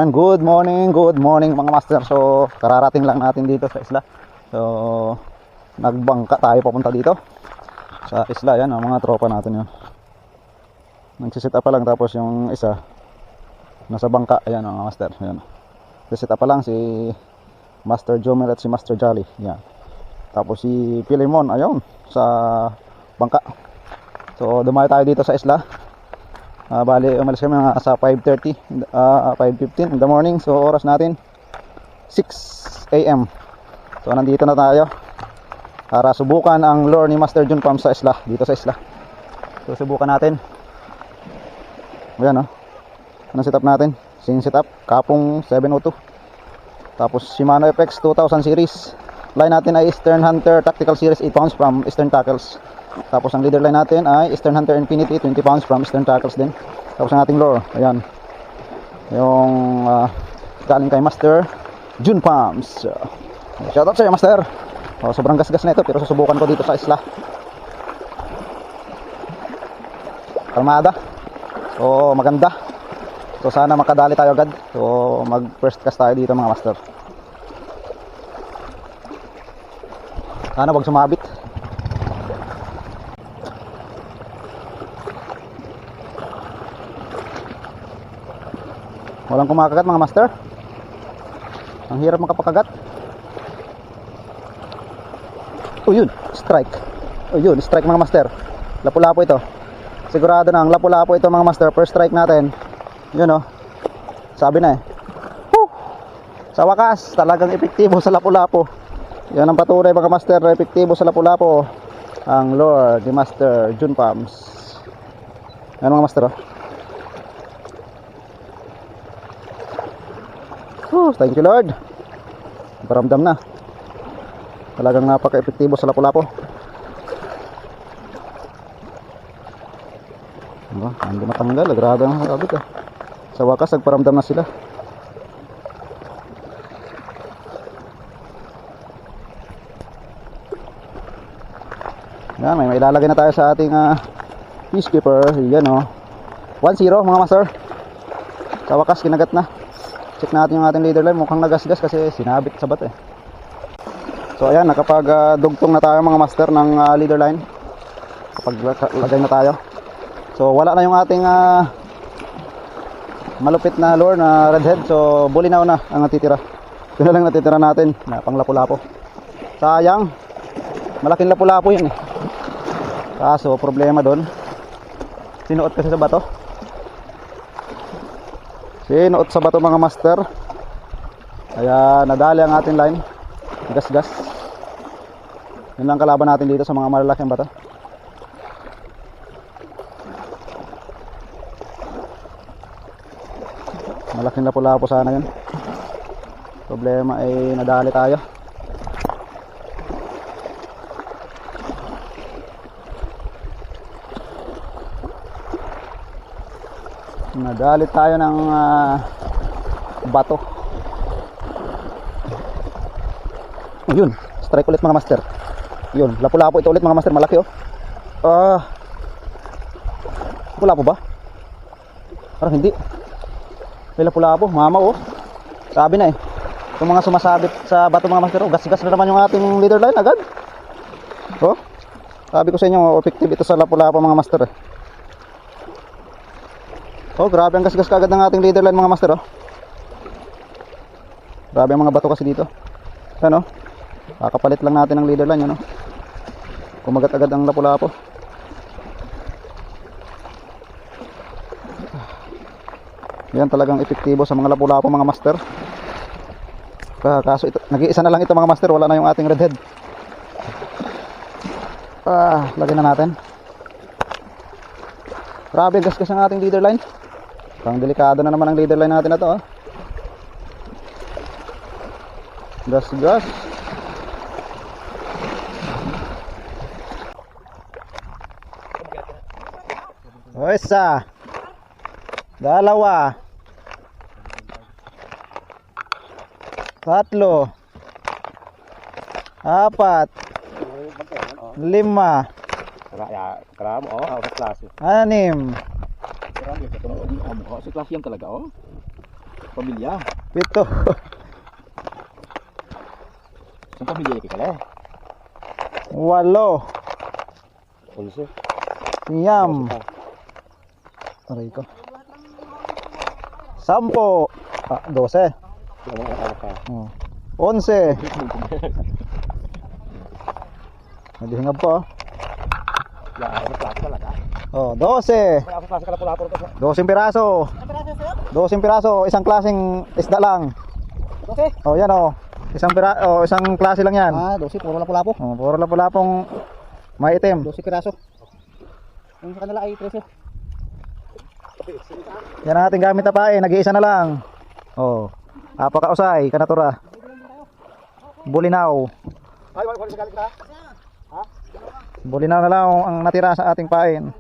Ayan, good morning mga master. So, kararating lang natin dito sa isla. So, nagbangka tayo papunta dito sa isla. Ayan, ang mga tropa natin yun. Nagsisit up pa lang, tapos yung isa nasa bangka. Ayan mga master. Ayan. Nagsisit up pa lang si Master Jomer at si Master Jolly. Ayan. Tapos si Pilimon, ayun, sa bangka. So, dumayo tayo dito sa isla. Bali, umalis kami sa 5:30, 5:15 in the morning. So, oras natin 6 AM. So, nandito na tayo para subukan ang lure ni Master Jun Pam sa isla, dito sa isla. So, subukan natin. Ayan, oh. Anong setup natin? Same setup, Kapong 702. Tapos, Shimano FX 2000 series. Line natin ay Eastern Hunter Tactical Series 8 pounds from Eastern Tackles. Tapos ang leader line natin ay Eastern Hunter Infinity 20 pounds from Eastern Tackles din. Tapos ang ating lure, ayan, yung galing kay Master Jun Pams. Shoutout sa iyo, Master. Sobrang gasgas na ito, pero susubukan ko dito sa isla. Kalmada. So maganda. So sana makadali tayo agad. So mag first cast tayo dito mga master. Sana wag sumabit. Walang kumakagat mga master. Ang hirap makapakagat. Oh yun, strike. Oh yun, strike mga master. Lapu-lapu ito. Sigurado na ang lapu-lapu ito mga master. First strike natin. Yun oh. Sabi na eh. Woo! Sa wakas, talagang epektibo sa lapu-lapu. Yan ang patunay mga master, epektibo sa lapu-lapu ang lure ni Master Jun Pams. Yan mga master oh. Thank you Lord. Paramdam na. Talagang napaka-epektibo sa lapu-lapu. Hindi matanggal, agrado ang sabit eh. Sa wakas nagparamdam na sila. Yan, may ilalagay na tayo sa ating peacekeeper. Yan o, 1-0 mga master. Sa wakas kinagat na. Check natin yung ating leader line. Mukhang nagasgas kasi sinabit sa bato eh. So ayan, nakapag dugtong na tayo mga master ng leader line. Kapag lagay na tayo. So wala na yung ating malupit na lure na redhead. So bulinaw na ang natitira. Ito na lang natitira natin na pang lapu-lapu. Sayang, malaking lapu-lapu yun eh. Kaso problema doon, sinuot kasi sa bato. Sinuot sa bato mga master. Kaya nadali ang ating line. Gas-gas. Yun lang kalaban natin dito sa mga malalaking bato. Malaking lapu-lapu sana yun. Problema ay nadali tayo. Nadali tayo ng bato. Yun, strike ulit mga master. Yun, lapu-lapu ito ulit mga master, malaki oh. Lapu-lapu ba? Parang hindi. May lapu-lapu, mama oh. Sabi na eh. Yung mga sumasabit sa bato mga master, oh, gas-gas na naman yung ating leader line agad. Oh, sabi ko sa inyo, effective ito sa lapu-lapu mga master eh. Oh, grabe ang gas-gas kagad ng ating leader line mga master oh. Grabe ang mga bato kasi dito. Ano? Kakapalit lang natin ng leader line, ano? Kumagat agad ang lapu-lapu. Yan talagang epektibo sa mga lapu-lapu mga master. Kaso ito, nag-iisa na lang ito mga master, wala na yung ating redhead. Lagyan na natin. Grabe ang gas-gas ng ating leader line. Pang delikado na naman ang leader line natin na to oh. Gas-gas. O isa, dalawa, tatlo, apat, 5, 6, 7, Si klase yan talaga, oh. Pamilya. Pito. Saan pamilya ka kala? 8. 11. Siyam. Aray ko. 10. 12. Oh. 11. Naghihingab po. Ya, ako klase talaga. Oh, 12. Ako klase ka lapor ko. 12 piraso. 12 piraso, isang klaseng isda lang. 12. Oh, yan oh. Isang klase lang yan. 12 puro lapo-lapo. Oh, puro lapo-lapong maitim. 12 piraso. Yung sa kanila ay 13. Yan ang ating gamit na pain, nag-iisa na lang. Oh. Apakausay, kanatura. Bulinaw. Ay, wala sa galit ka. Bulinaw na lang ang natira sa ating pain.